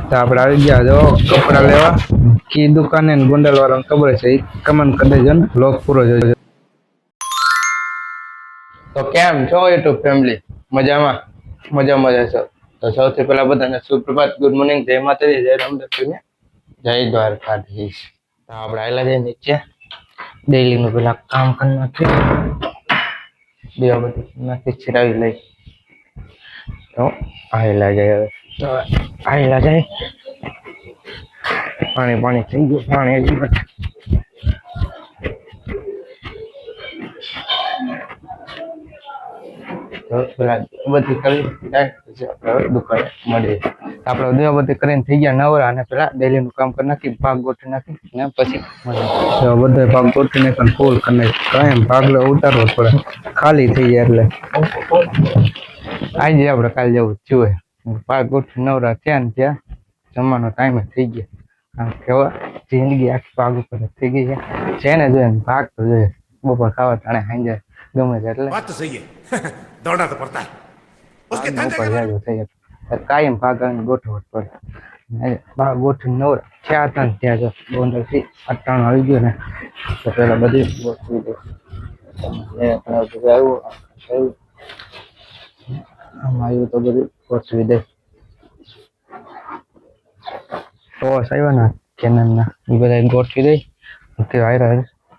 તો આપણે આવી ગયા જો કપડા લેવા કી દુકાને ને ગોંડલ વાળાને ખબર છે એ કમેન્ટ કરી દેજો ને બ્લોગ પૂરો જોજો. તો કેમ છો યુટ્યુબ ફેમિલી? મજામાં મજા છો? તો સૌથી પહેલા બધાને સુપ્રભાત, ગુડ મોર્નિંગ, જય માતાજી, જય રામદેવ, જય દ્વારકાધીશ. તો આપણે આવેલા જઈએ નીચે ડેઈલી નું પેલા કામ કરી નાખીએ, દેવા બધી નાખી છીરાવી લઈ. તો આવેલા જાય હવે, તો આવેલા જાય પાણી થઈ ગયું, પાણી હજી બધી કરી દુકાને મળી. આપણે દેવા બધી કરીને થઈ ગયા નવરા અને પેલા ડેલી નું કામ કરી નાખી, ભાગ ગોઠવી નાખી ને પછી બધા ભાગ ગોઠવી નાખી ફૂલ કરી નાખી. કાયમ ભાગલો ઉતારવો પડે, ખાલી થઈ જાય એટલે આજે આપણે કાલે જવું જોઈએ. ભાગ ગોઠવી નવરા થયા ને ત્યાં જમવાનો ટાઈમ થઈ ગયો. આમ કેવા જિંદગી આખી ભાગ ઉપર થઈ ગઈ છે ને જોઈએ ભાગ તો જોઈએ. બપોર ખાવા તાણે હાંજે ગમે છે એટલે વાત તો સહી છે. દોડા તો પડતા उसके बपોર જાજો થઈ જાય કાયમ ભાગ ગોઠવો પડે. ભાગ ગોઠવી નવરા થયા હતા ને ત્યાં જો ગોંડલ થી 98 આવી ગયો ને તો પેલા બધી ગોઠવી દે. આવ્યું તો બધું ગોઠવી દે. ટોસ આવ્યા ને કેનનના એ બધા ગોઠવી દઈ.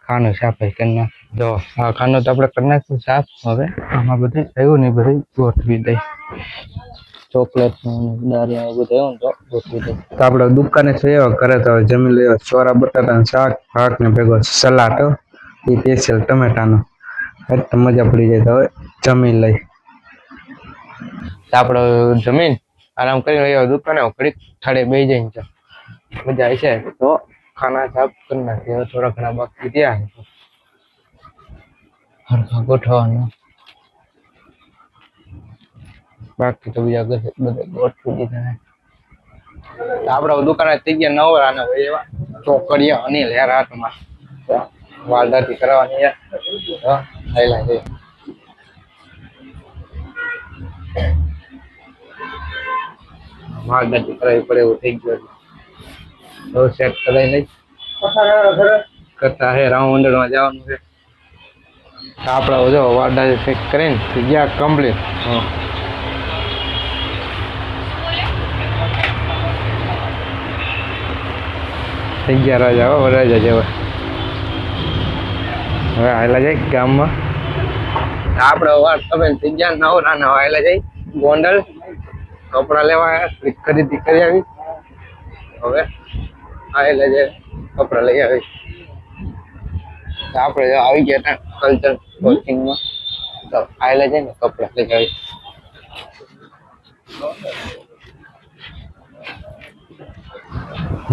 ખાનું સાફ કરી નાખ. જો આ ખાનું તો આપણે કરી નાખ્યું સાફ. હવે આમાં બધું આવ્યું ને બધું ગોઠવી દઈ. ચોકલેટ દારિયા બધું આવ્યું તો ગોઠવી દઈ. તો આપણે દુકાને છે કરે તો જમી લઈએ ચોરા બટાટાનું શાક, ભાત ને ભેગો સલાડ એ સ્પેશિયલ ટમેટાનો. તો મજા પડી જાય. તો હવે જમી લઈ. આપણે જમીન આરામ કરી દુકાને ઘડીક થાળે બેસી જાય મજા આવી છે. તો ખાના સાફ કરી નાખીએ. થોડા ઘણા બાકી ત્યાં હરખા ગોઠવવાનું, બાકી તો બીજા બધા ગોઠવી દીધા. આપણે દુકાને થઈ ગયા નવરા અને એવા ચોકડીયા અનિલ યાર હાથમાં વાલદાથી કરવાની આયલા છે. વાલદાથી કરાવી પડે એવું થઈ ગયું. હવે સેટ કરાવી લઈ કરતા હે રાઉન્ડરમાં જવાનું છે. આપણે જો વાલદાથી ફિટ કરીને ગયા કમ્પ્લીટ. થઈ ગયા રાજા. હો રાજા જેવા. હવે આવેલા જાય ગામમાં. આપણે વાત તમે થઈ ગયા નવરા ને આવેલા જાય ગોંડલ કપડા લેવા ખરીદી કરી આવી. હવે આવેલા જાય કપડા લઈ આવી. આપણે આવી ગયા કલ્ચર કોચિંગમાં તો આવેલા જાય ને કપડા લઈ આવી.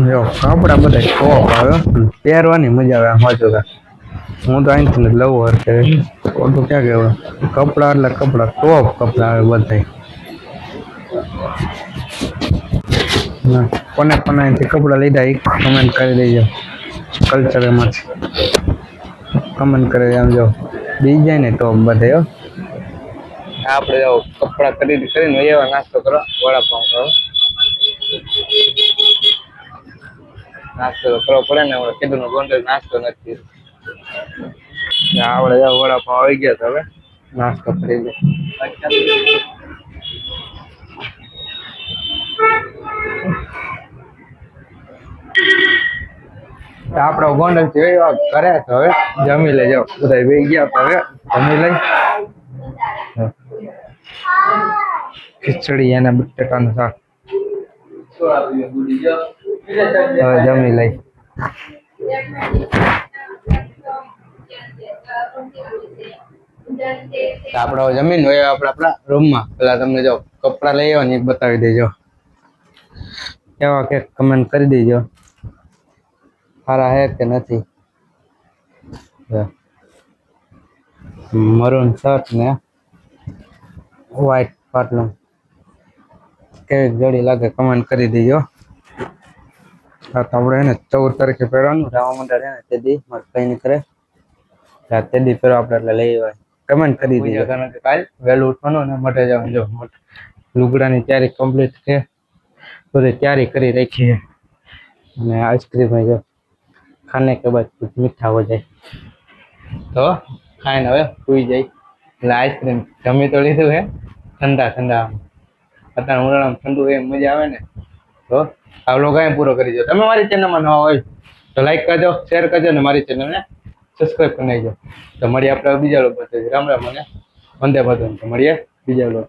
જો કપડા બધા ટોપ આવે, પહેરવાની મજા આવે. વાંચો હું તો અહીંથી લઉં હરખે ખોટું ક્યાં કહેવાય. કપડા એટલે કપડા ટોપ કપડા આવે બધા. કોને કોને અહીંથી કપડા લીધા એ કમેન્ટ કરી દેજો. કલ્ચર એમાંથી કમેન્ટ કરી આમ જો બી જાય ને ટોપ બધે. આપણે જો કપડા ખરીદી કરીને એવા નાસ્તો કરો વડાપાઉં નાસ્તો કરવો પડે ને. આપણે કીધું ગોંડલ નાસ્તો નથી. આપણે વડાપાઉં આવી ગયા તો હવે નાસ્તો કરી દે. આપડે ગોંડલ થી કરે તો હવે જમી લઈ જાવ. બધા બે ગયા તો હવે જમી લઈ. ખીચડી અને બટાકાનું શાક જમી લઈ. આપડે જમીન હોય આપડા રૂમમાં. પેલા તમને જો કપડા લઈ આવ્યા ને એ બતાવી દેજો. એવા કે કમેન્ટ કરી દેજો સારા હે કે નથી. મરૂન શર્ટ ને વ્હાઈટ પાટલું કેવી જોડી લાગે કમેન્ટ કરી દેજો. આપણે એને 14 તારીખે પહેરવાનું રાવા મંડળ છે ને તે દી મારે કઈ નહીં કરે તે દી પહેરો આપણે એટલે લઈ આવ્યા. કમેન્ટ કરી દેજો. કારણ કે કાલ વહેલું ઉઠવાનું ને મટે જવાનું. જો લુગડાની તૈયારી કમ્પ્લીટ છે. બધી તૈયારી કરી રાખી છે અને આઈસ્ક્રીમ જો ખાને કે બાદ કુછ મીઠા હો જાય તો ખાઈને હવે સુઈ જાય એટલે આઈસ્ક્રીમ જમી તો લીધું હે ઠંડા ઠંડા અત્યારે ઉનાળામાં ઠંડુ એ મજા આવે ને તો આ વ્લોગ અહીં પૂરો કરી દો. તમે મારી ચેનલમાં નવા હોય તો લાઈક કરજો, શેર કરજો અને મારી ચેનલને સબસ્ક્રાઈબ કરી નાખજો. તો મળીએ આપણે બીજા વ્લોગ પર. રામ રામ અને વંદે માતરમ. તો મળીએ બીજા વ્લોગ.